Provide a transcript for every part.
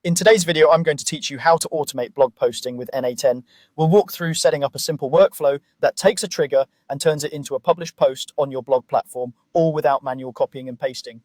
In today's video, I'm going to teach you how to automate blog posting with N8N. We'll walk through setting up a simple workflow that takes a trigger and turns it into a published post on your blog platform, all without manual copying and pasting.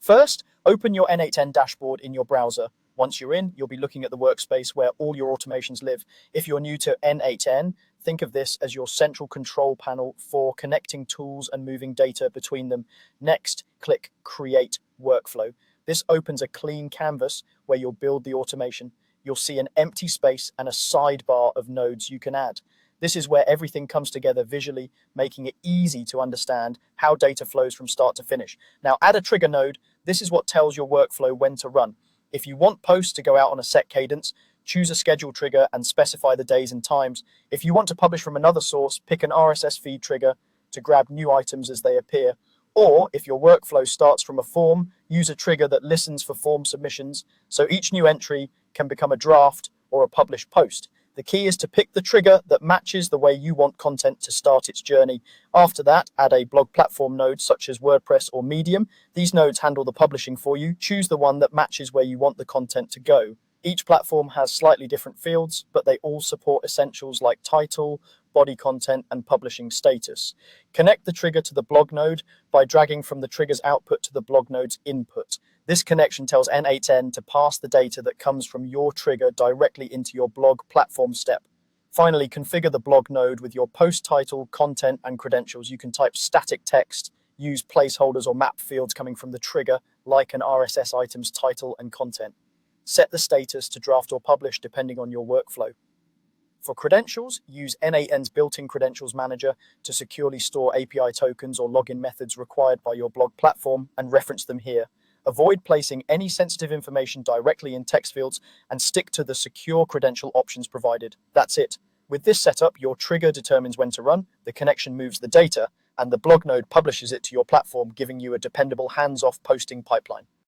First, open your N8N dashboard in your browser. Once you're in, you'll be looking at the workspace where all your automations live. If you're new to N8N, think of this as your central control panel for connecting tools and moving data between them. Next, click Create Workflow. This opens a clean canvas where you'll build the automation. You'll see an empty space and a sidebar of nodes you can add. This is where everything comes together visually, making it easy to understand how data flows from start to finish. Now, add a trigger node. This is what tells your workflow when to run. If you want posts to go out on a set cadence, choose a schedule trigger and specify the days and times. If you want to publish from another source, pick an RSS feed trigger to grab new items as they appear. Or if your workflow starts from a form, use a trigger that listens for form submissions, so each new entry can become a draft or a published post. The key is to pick the trigger that matches the way you want content to start its journey. After that, add a blog platform node such as WordPress or Medium. These nodes handle the publishing for you. Choose the one that matches where you want the content to go. Each platform has slightly different fields, but they all support essentials like title, body content, and publishing status. Connect the trigger to the blog node by dragging from the trigger's output to the blog node's input. This connection tells N8N to pass the data that comes from your trigger directly into your blog platform step. Finally, configure the blog node with your post title, content, and credentials. You can type static text, use placeholders or map fields coming from the trigger, like an RSS item's title and content. Set the status to draft or publish depending on your workflow. For credentials, use N8N's built-in credentials manager to securely store API tokens or login methods required by your blog platform and reference them here. Avoid placing any sensitive information directly in text fields and stick to the secure credential options provided. That's it. With this setup, your trigger determines when to run, the connection moves the data, and the blog node publishes it to your platform, giving you a dependable hands-off posting pipeline.